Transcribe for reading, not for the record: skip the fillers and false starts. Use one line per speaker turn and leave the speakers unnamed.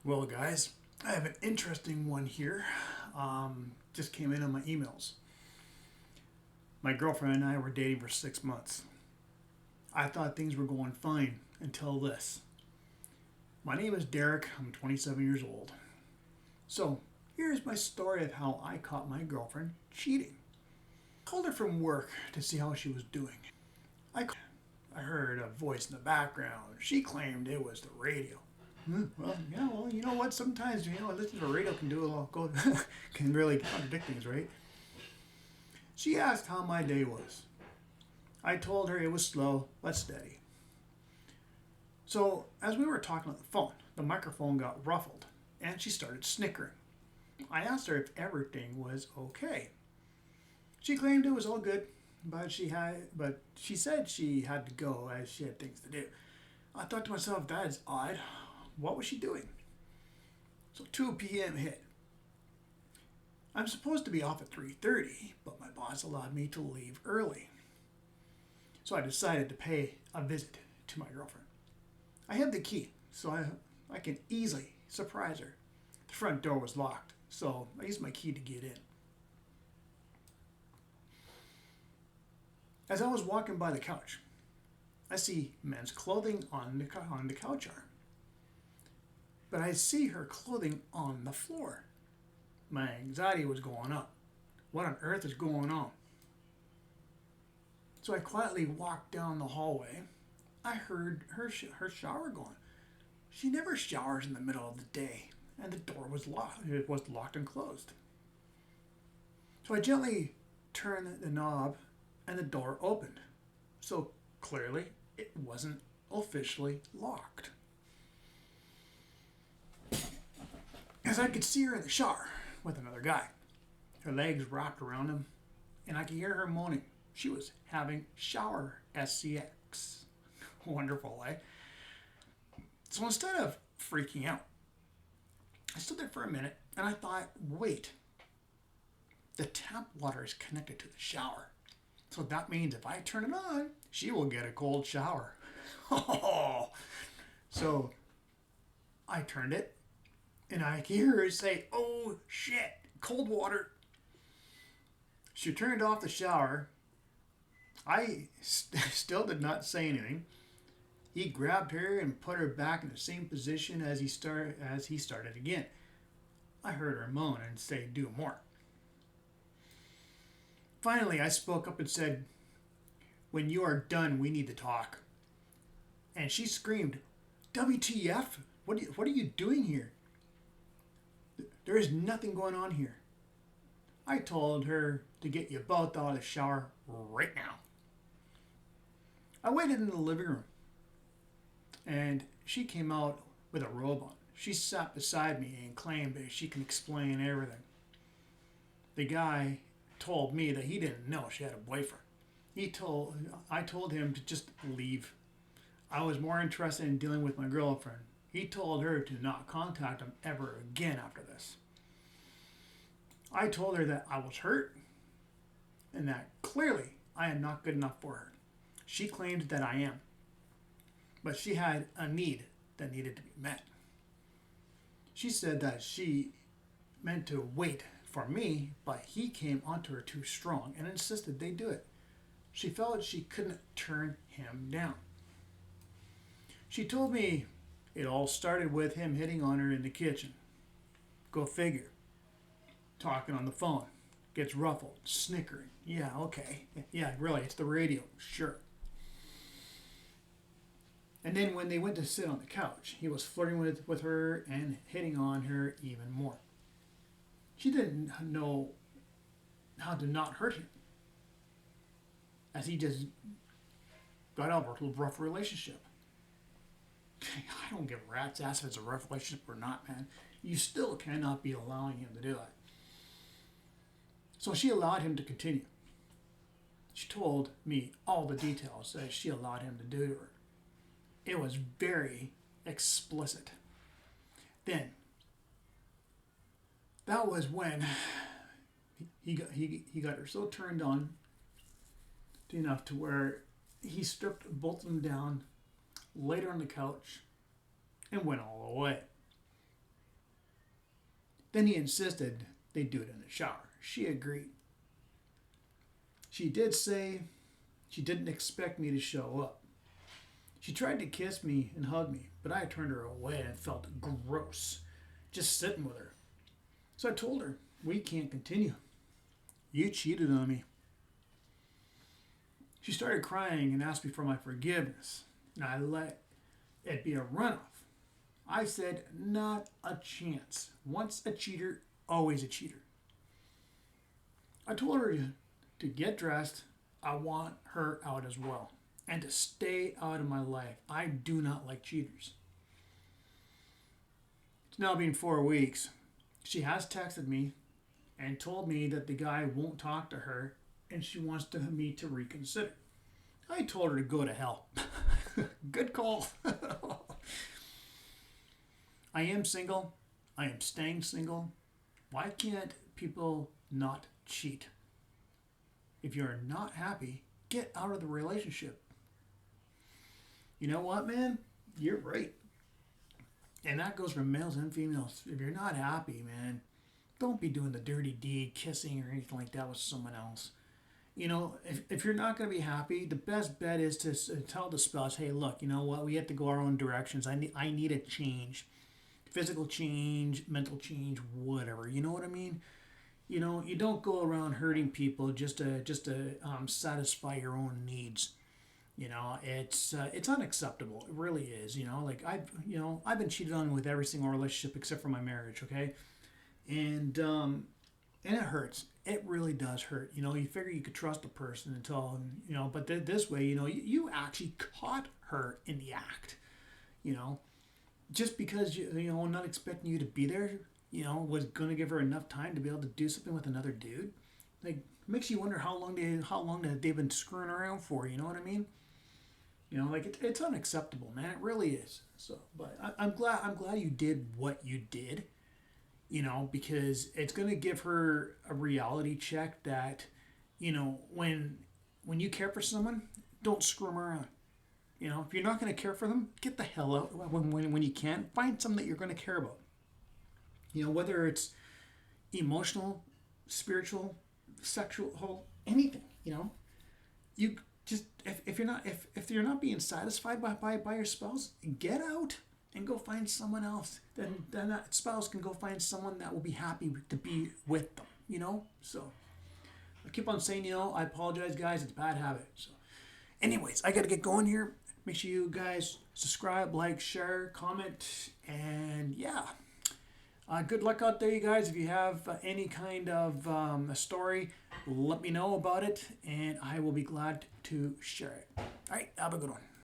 Well, guys, I have an interesting one here. Just came in on my emails. My girlfriend and I were dating for 6 months. I thought things were going fine until this. My name is Derek. I'm 27 years old. So, here's my story of how I caught my girlfriend cheating. I called her from work to see how she was doing. I heard a voice in the background. She claimed it was the radio. Well, yeah, well, you know what? Sometimes, listening to the radio can do a lot, can really contradict things, right? She asked how my day was. I told her it was slow but steady. So, as we were talking on the phone, the microphone got ruffled and she started snickering. I asked her if everything was okay. She claimed it was all good, but she said she had to go as she had things to do. I thought to myself, that is odd. What was she doing? So 2 p.m. hit. I'm supposed to be off at 3:30, but my boss allowed me to leave early. So I decided to pay a visit to my girlfriend. I have the key, so I can easily surprise her. The front door was locked, so I used my key to get in. As I was walking by the couch, I see men's clothing on the couch arm, but I see her clothing on the floor. My anxiety was going up. What on earth is going on? So I quietly walked down the hallway. I heard her shower going. She never showers in the middle of the day, and the door was locked. It was locked and closed. So I gently turned the knob, and the door opened. So clearly, it wasn't officially locked. As I could see her in the shower with another guy, her legs wrapped around him, and I could hear her moaning. She was having shower SCX. Wonderful, eh? So instead of freaking out, I stood there for a minute and I thought, wait, the tap water is connected to the shower. So that means if I turn it on, she will get a cold shower. So I turned it and I hear her say, oh shit, cold water. She turned off the shower. I still did not say anything. He grabbed her and put her back in the same position as he started again. I heard her moan and say, do more. Finally, I spoke up and said, when you are done, we need to talk. And she screamed, WTF? What are you doing here? There is nothing going on here. I told her to get you both out of the shower right now. I waited in the living room, and she came out with a robe on. She sat beside me and claimed that she can explain everything. The guy told me that he didn't know she had a boyfriend. I told him to just leave. I was more interested in dealing with my girlfriend. He told her to not contact him ever again after this. I told her that I was hurt and that clearly I am not good enough for her. She claimed that I am, but she had a need that needed to be met. She said that she meant to wait for me, but he came onto her too strong and insisted they do it. She felt she couldn't turn him down. She told me it all started with him hitting on her in the kitchen. Go figure. Talking on the phone. Gets ruffled. Snickering. Yeah, okay. Yeah, really, it's the radio. Sure. And then when they went to sit on the couch, he was flirting with her and hitting on her even more. She didn't know how to not hurt him, as he just got out of a rough relationship. I don't give a rat's ass if it's a rough relationship or not, man. You still cannot be allowing him to do it. So she allowed him to continue. She told me all the details that she allowed him to do to her. It was very explicit. Then, that was when he got her so turned on enough to where he stripped both of them down, laid her on the couch, and went all the way. Then he insisted they do it in the shower. She agreed. She did say she didn't expect me to show up. She tried to kiss me and hug me, but I turned her away and felt gross just sitting with her. So I told her, we can't continue. You cheated on me. She started crying and asked me for my forgiveness, and I let it be a runoff. I said, not a chance. Once a cheater, always a cheater. I told her to get dressed. I want her out as well. And to stay out of my life. I do not like cheaters. It's now been 4 weeks. She has texted me and told me that the guy won't talk to her and she wants me to reconsider. I told her to go to hell. Good call. I am single. I am staying single. Why can't people not cheat? If you're not happy, get out of the relationship. You know what, man? You're right. And that goes for males and females. If you're not happy, man, don't be doing the dirty deed, kissing or anything like that with someone else. You know, if you're not going to be happy, the best bet is to tell the spouse, hey, look, you know what? We have to go our own directions. I need a change. Physical change, mental change, whatever. You know what I mean? You know, you don't go around hurting people just to satisfy your own needs. You know, it's unacceptable. It really is. You know, like I've been cheated on with every single relationship except for my marriage. Okay, and it hurts. It really does hurt. You know, you figure you could trust a person until but this way, you actually caught her in the act. You know, just because not expecting you to be there, was going to give her enough time to be able to do something with another dude. Like, makes you wonder how long they've been screwing around for. You know what I mean? Like it's unacceptable, man. It really is. So, but I'm glad you did what you did. Because it's gonna give her a reality check that, when you care for someone, don't screw them around. If you're not gonna care for them, get the hell out when you can. Find something that you're gonna care about. Whether it's emotional, spiritual, sexual, anything. You just if you're not being satisfied by your spouse, get out and go find someone else. Then that spouse can go find someone that will be happy to be with them. So I keep on saying, I apologize, guys. It's a bad habit. So, anyways, I got to get going here. Make sure you guys subscribe, like, share, comment, and yeah. Good luck out there, you guys. If you have any kind of a story, let me know about it, and I will be glad to share it. All right, have a good one.